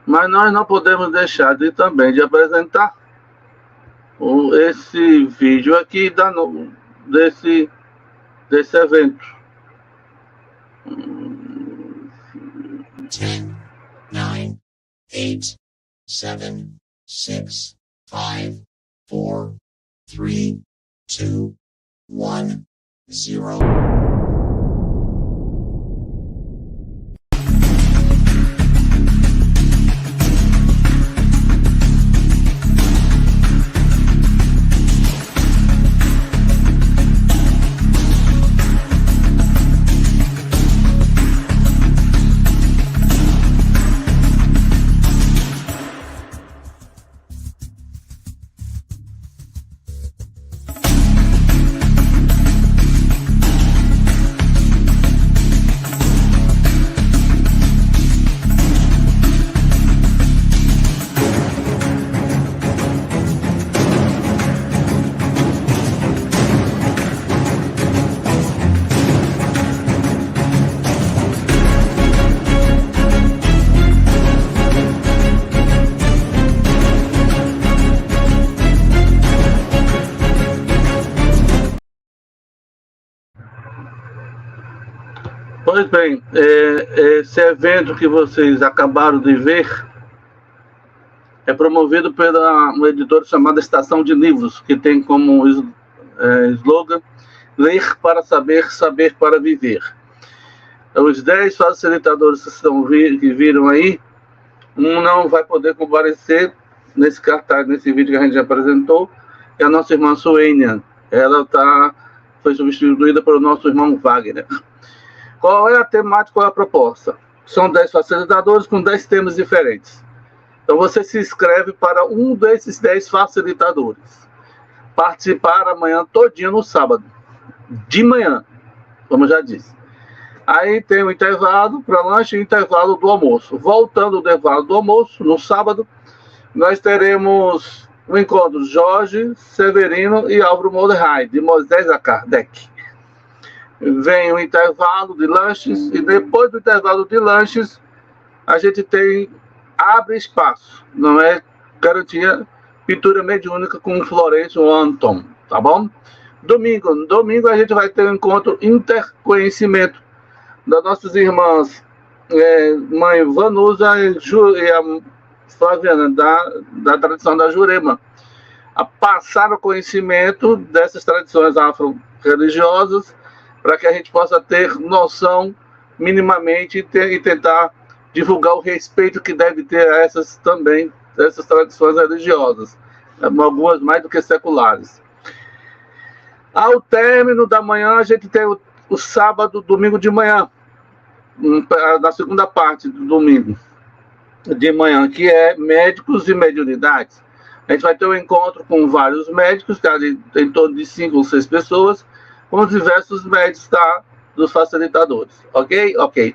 Mas nós não podemos deixar também de apresentar esse vídeo aqui desse evento. 10, 9, 8, 7, 6, 5, 4, 3, 2, 1, 0. Pois bem, esse evento que vocês acabaram de ver é promovido pela uma editora chamada Estação de Livros, que tem como slogan Ler para Saber, Saber para Viver. Os 10 facilitadores que viram aí, um não vai poder comparecer nesse cartaz, nesse vídeo que a gente já apresentou, é a nossa irmã Suênia. Ela foi substituída pelo nosso irmão Wagner. Qual é a temática, qual é a proposta? São 10 facilitadores com 10 temas diferentes. Então você se inscreve para um desses 10 facilitadores. Participar amanhã todinho no sábado. De manhã, como eu já disse. Aí tem o intervalo para lanche e o intervalo do almoço. Voltando do intervalo do almoço, no sábado, nós teremos o encontro de Jorge Severino e Álvaro Mordecai, de Moisés a Kardec. Vem o intervalo de lanches e depois do intervalo de lanches a gente abre espaço, não é garantia, pintura mediúnica com Florencio Anton, tá bom? Domingo a gente vai ter um encontro interconhecimento das nossas irmãs mãe Vanusa e a Flaviana da tradição da Jurema, a passar o conhecimento dessas tradições afro-religiosas para que a gente possa ter noção minimamente e tentar divulgar o respeito que deve ter a essas tradições religiosas, algumas mais do que seculares. Ao término da manhã, a gente tem o sábado, domingo de manhã, na segunda parte do domingo de manhã, que é médicos e mediunidades. A gente vai ter um encontro com vários médicos, em torno de 5 ou 6 pessoas, com os diversos médicos dos facilitadores. Ok? Ok.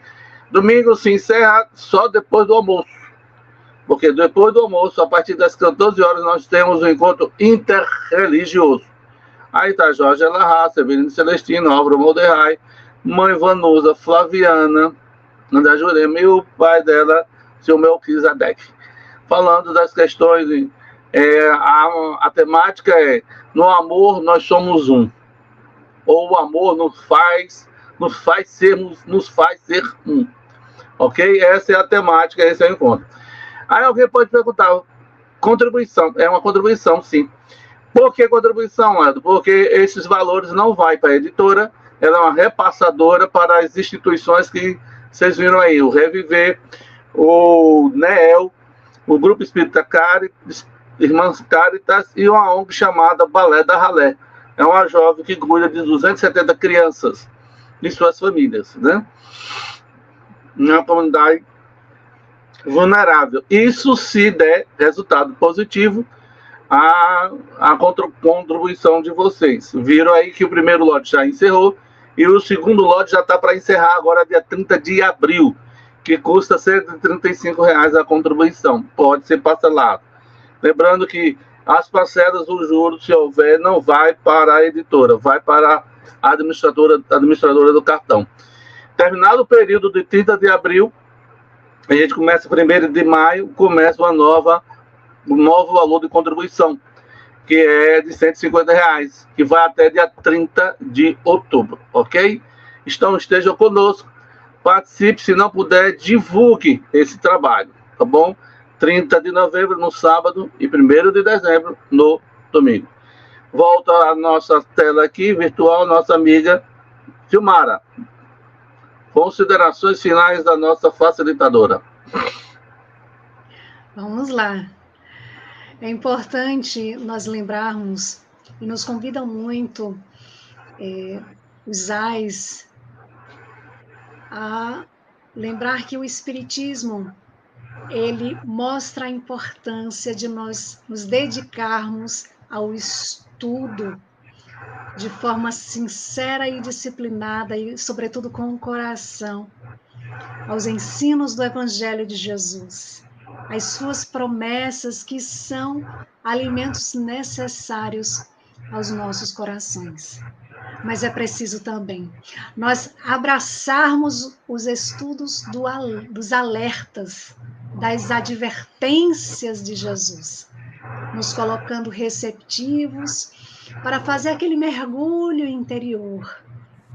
Domingo se encerra só depois do almoço. Porque depois do almoço, a partir das 14 horas, nós temos um encontro interreligioso. Aí está Jorge Elahá, Severino Celestino, Álvaro Molderrai, mãe Vanusa Flaviana, André Jurema e o pai dela, seu Melquisedeque. Falando das questões, a temática é: no amor nós somos um. Ou o amor nos faz ser um. Ok? Essa é a temática, esse é o encontro. Aí alguém pode perguntar, contribuição. É uma contribuição, sim. Por que contribuição, Leandro? Porque esses valores não vão para a editora, ela é uma repassadora para as instituições que vocês viram aí, o Reviver, o NEEL, o Grupo Espírita Caritas, Irmãs Caritas e uma ONG chamada Balé da Ralé. É uma jovem que cuida de 270 crianças e suas famílias, né? Uma comunidade vulnerável. Isso se der resultado positivo, a contribuição de vocês. Viram aí que o primeiro lote já encerrou e o segundo lote já está para encerrar agora dia 30 de abril, que custa R$ 135 a contribuição. Pode ser parcelado. Lembrando que as parcelas do juros, se houver, não vai para a editora, vai para a administradora do cartão. Terminado o período de 30 de abril, a gente começa 1º de maio, começa um novo valor de contribuição, que é de R$ 150, que vai até dia 30 de outubro, ok? Então, estejam conosco, participe, se não puder, divulgue esse trabalho, tá bom? 30 de novembro no sábado e 1º de dezembro no domingo. Volta a nossa tela aqui, virtual, nossa amiga Silmara. Considerações finais da nossa facilitadora. Vamos lá. É importante nós lembrarmos, e nos convidam muito os AIS a lembrar que o Espiritismo, ele mostra a importância de nós nos dedicarmos ao estudo de forma sincera e disciplinada e, sobretudo, com o coração, aos ensinos do Evangelho de Jesus, as suas promessas que são alimentos necessários aos nossos corações. Mas é preciso também nós abraçarmos os estudos dos alertas, das advertências de Jesus, nos colocando receptivos para fazer aquele mergulho interior,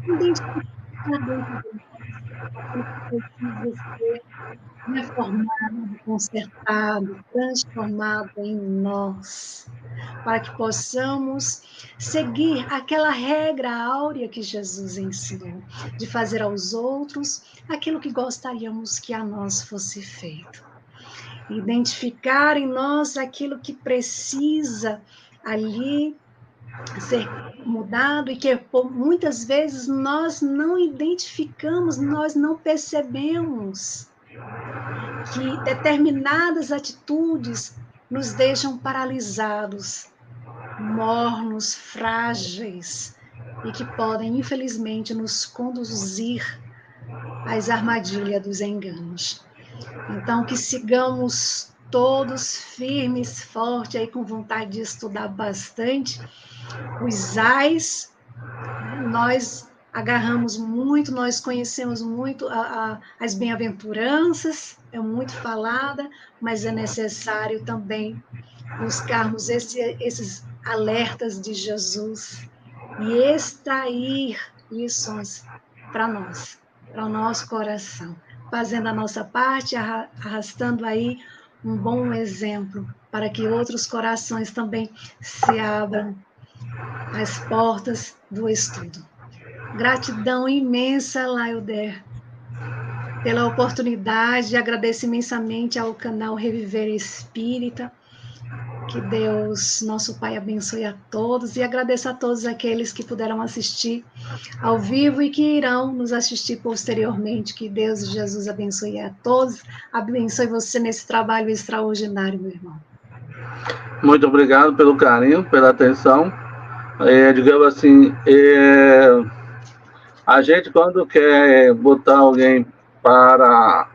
identificar dentro de nós o que precisa ser reformado, consertado, transformado em nós, para que possamos seguir aquela regra áurea que Jesus ensinou, de fazer aos outros aquilo que gostaríamos que a nós fosse feito. Identificar em nós aquilo que precisa ali ser mudado e que muitas vezes nós não identificamos, nós não percebemos que determinadas atitudes nos deixam paralisados, mornos, frágeis e que podem, infelizmente, nos conduzir às armadilhas dos enganos. Então, que sigamos todos firmes, fortes, aí com vontade de estudar bastante. Os AIS, nós agarramos muito, nós conhecemos muito as bem-aventuranças, é muito falada, mas é necessário também buscarmos esses alertas de Jesus e extrair lições para nós, para o nosso coração, fazendo a nossa parte, arrastando aí um bom exemplo para que outros corações também se abram às portas do estudo. Gratidão imensa, Lailder, pela oportunidade, agradeço imensamente ao canal Reviver Espírita. Que Deus, nosso Pai, abençoe a todos e agradeço a todos aqueles que puderam assistir ao vivo e que irão nos assistir posteriormente. Que Deus e Jesus abençoe a todos, abençoe você nesse trabalho extraordinário, meu irmão. Muito obrigado pelo carinho, pela atenção. Digamos assim, a gente quando quer botar alguém para...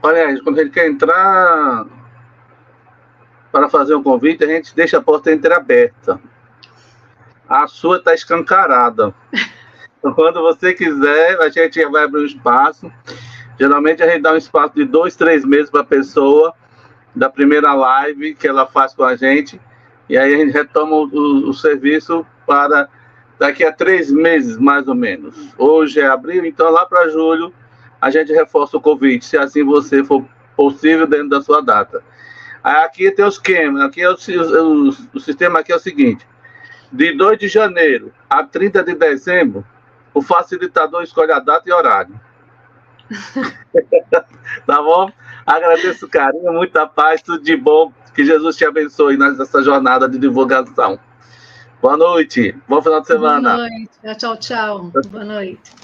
Aliás, quando a gente quer entrar para fazer um convite, a gente deixa a porta entreaberta. A sua está escancarada. Então, quando você quiser, a gente vai abrir um espaço. Geralmente a gente dá um espaço de 2, 3 meses para a pessoa, da primeira live que ela faz com a gente, e aí a gente retoma o serviço para daqui a 3 meses, mais ou menos. Hoje é abril, então lá para julho a gente reforça o convite, se assim você for possível dentro da sua data. Aqui tem o esquema, aqui o sistema aqui é o seguinte: de 2 de janeiro a 30 de dezembro, o facilitador escolhe a data e horário. Tá bom? Agradeço o carinho, muita paz, tudo de bom. Que Jesus te abençoe nessa jornada de divulgação. Boa noite, bom final de semana. Boa noite, tchau, tchau. Boa noite.